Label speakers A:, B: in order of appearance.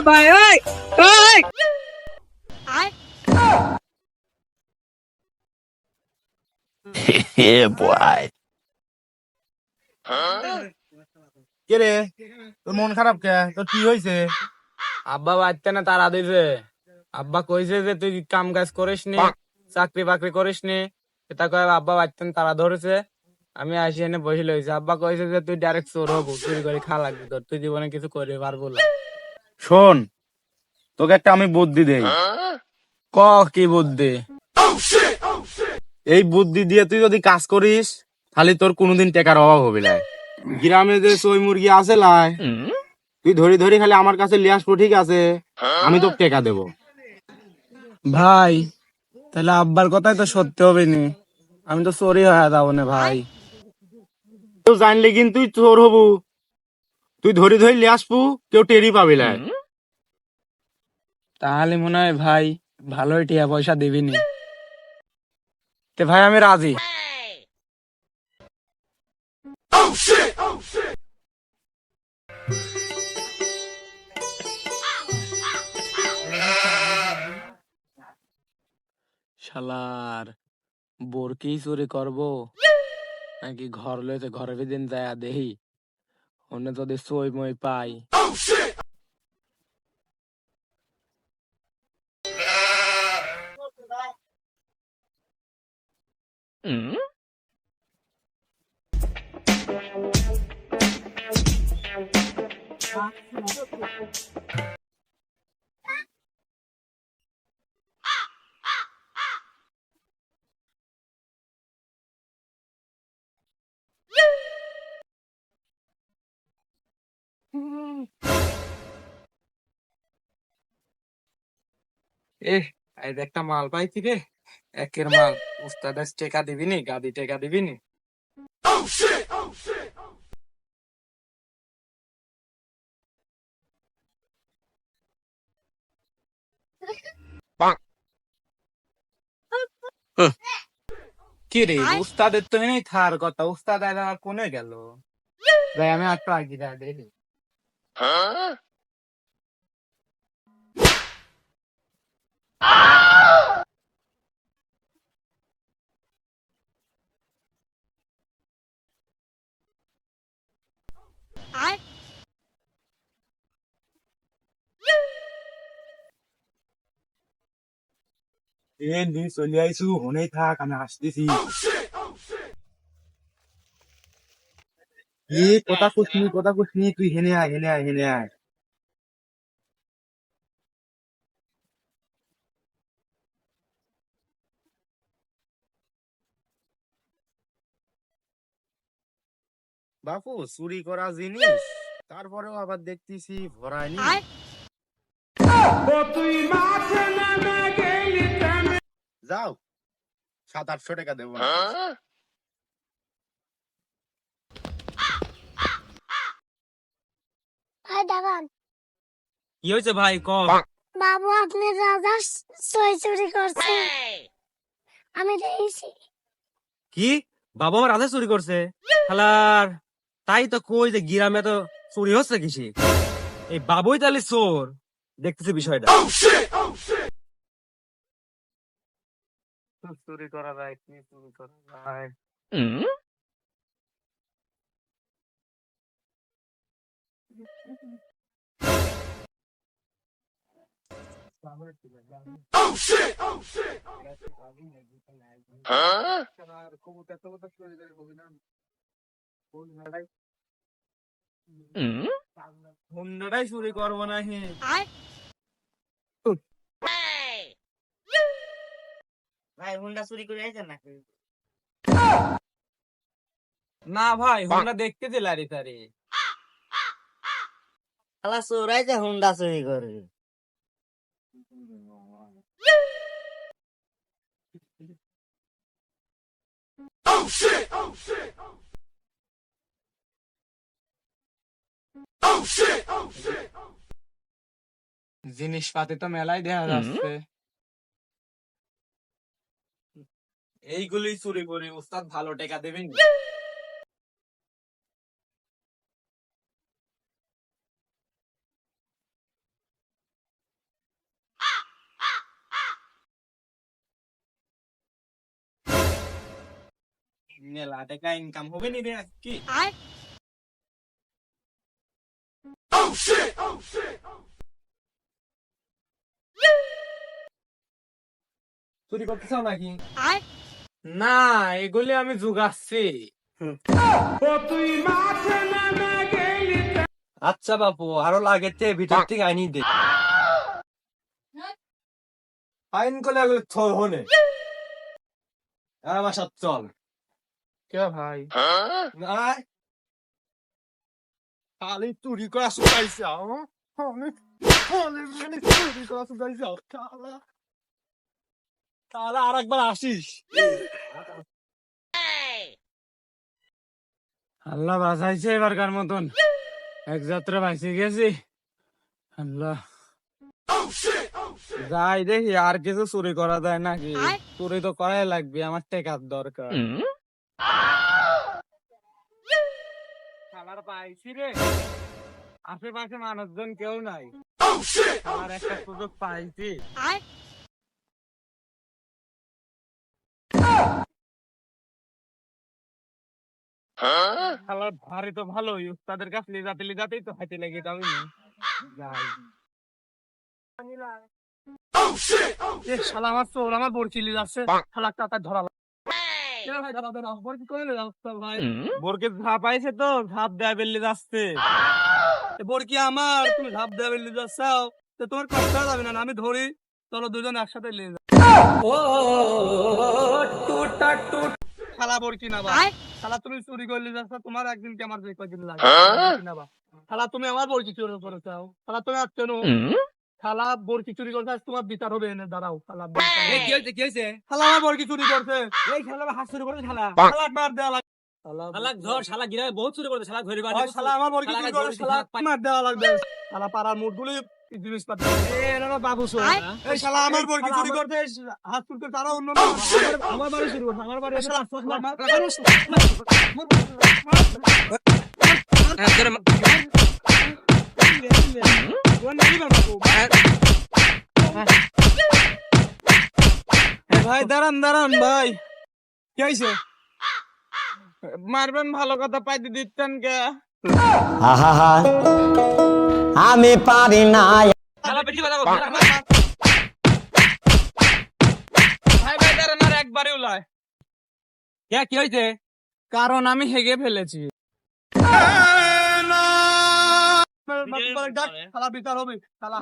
A: ভাই ওই ওই
B: Yeah, boy.
C: কে রে, তোর মন খারাপ কে? তোর কি হয়েছে?
D: আব্বা বাড়তে না তারা দিছে। আব্বা কইছে যে তুই কাম কাজ করিস নি, চাকরি বাকরি করিস নি। এটা কয়ে আব্বা বাড়তেন তারা ধরেছে। আমি আসি এনে বসে লইছি। আব্বা কইছে যে তুই ডাইরেক্ট চোর হবো, চুরি করে খা লাগবে তোর, তুই জীবনে কিছু করতে পারবো না।
C: শোন, তোকে একটা আমি বুদ্ধি দেই।
D: ক কি বুদ্ধি?
C: এই বুদ্ধি দিয়ে তুই যদি কাজ করিস, তাহলে তোর কোনোদিন টাকার অভাব হবে না। গ্রামে যে সই মুরগি আছে লাই, তুই ধরি ধরি খালি আমার কাছে লিয়ে আসবো, ঠিক আছে? আমি তোকে টাকা দেবো।
D: ভাই তাহলে আব্বার কথাই তো সত্যি হবে নি, আমি তো চোরই হয়ে যাবো না ভাই।
C: কেউ জানলে কিন্তু তুই চোর হবু। তুই ধরি ধরি লিয়ে আসবো, কেউ টেরি পাবি না।
D: তাহলে মনে হয় ভাই ভালোই টিয়া পয়সা দিবি নি। তে ভাই আমি রাজি। শালার বোরকি চুরি করবো নাকি ঘর লইতে ঘরের দিন যায় দেহি অন্য যদি সই মই পাই। এই একটা মাল পাইছি রে, একের মাল। উস্তাদ টেকা দিবি নি, গাদি টেকা দিবি নি। কি রে উস্তাদের তো নেই থার কথা, উস্তাদ আর কোনে গেল? ভাই আমি একটু আগে দেখি।
C: তুই চলে আইসু, হনেই থাক, আমি আসতেছি। কথা কুসনি, কথা কুসনি, তুই হেনে আয়, হেনে আয়, হেনে আয়। বাপু, চুরি করা জিনিস, তারপরেও আবার দেখতেছি ভরায়নি। যাও, 700-800 টাকা দেবো না।
E: ভাই দাঁড়ান,
D: কি হয়েছে ভাই ক?
E: বাবু আপনি রাজা সই চুরি করছে, আমি দেখেছি।
A: কি বাবা আমার রাধা চুরি করছে? শালার, তাই তো কই যে গ্রামে তো চুরি হচ্ছে কিসি। এই বাবুই তাহলে চোর, দেখতেছি বিষয়টা।
D: চুরি করা যায়, কি চুরি করা যায়?
A: হুন্ডাটাই চুরি করবো না হে।
F: ভাই হুন্ডা চুরি করে আইছেন নাকি?
D: না ভাই হুন্ডা দেখতে দিলারি তারি।
F: শালা চোর আইছে হুন্ডা চুরি করে।
D: জিনিসপাতি তো মেলাই দেখা যাচ্ছে।
A: এইগুলি চুরি করি, উস্তাদ ভালো টাকা দেবেন।
D: মেলা টাকা ইনকাম হবে নি রে কি
A: চুরি করতে চাও নাকি?
D: না এগুলি আমি জুগাচ্ছি
A: আচ্ছা বাপু, আরো লাগে তে ভিতর থেকে আইনি দে। আইন করলে এগুলো থর হনে। আমার সাথে চল।
D: কে ভাই
A: নাই খালি চুরি করা শুকাইছে চুরি করা শুকাইছে তাহলে আর একবার আসিস।
D: আল্লাহ বাঁচাইছে এবারকার মতন এক যাত্রা বাঁচে গেছি আল্লাহ যাই দেখি আর কিছু চুরি করা যায় নাকি চুরি তো করাই লাগবে আমার টেকার দরকার খাবার পাইছি রে আশেপাশে মানুষজন কেউ নাই আমার একটা সুযোগ পাইছি খাবার ভারী তো ভালোই তাদের কাছে লিজাতেই তো খাইতে লেগে যাবে যাই শালা আমার চোর আমার বরচিলি যাচ্ছে শালা টাকা ধরা বোরকে ঝাপ আইছে তো ঝাপ দেয়া বেল্লি যাচ্ছে বোরকি আমার তুমি ঝাপ দেয়া বেল্লি যাচ্ছাও তো তোমার কষ্ট যাবে না আমি ধরি চলো দুজন একসাথে নিয়ে যাও শালা বোরকি না বা শালা তুমি চুরি করলে যাচ্ছ তোমার একদিন কি আমার যে কয়দিন লাগে না বা শালা তুমি আমার বরকি চুরি করেছাও শালা তুমি আর কেন শালা বরকি চুরি করছে তোমার বিচার হবে এনে দাঁড়াও শালা
A: কি হয়েছে কি হয়েছে?
D: শালা আমার বরকি চুরি করছে
A: এই শালা হাত চুরি করে শালা
D: শালা মার দেওয়া লাগবে
A: শালা ধর, শালা গিরায় বহুত চুরি করতে, শালা ধরে
D: ওই শালা আমার বরকি চুরি করে শালা মার দেওয়া লাগবে শালা পাড়ার মুঠগুলি জিনিসপাতি
A: বাবু
D: এই শালা আমার বরকি চুরি করতে হাত চুরি করে তারা অন্য
A: আমার বাড়ি চুরি করছে, আমার বাড়ি
D: ভাই দাঁড়ান দাঁড়ান ভাই কি হয়েছে মারবেন ভালো কথা পাইতে দিতেন কে
B: আমি পারি না
A: শালা বেশি কথা বল।
D: ভাই ভাই দাঁড়ান আর একবারে উলায়
A: কি হয়েছে?
D: কারণ আমি হেগে ফেলেছি শালা বিচার হবে শালা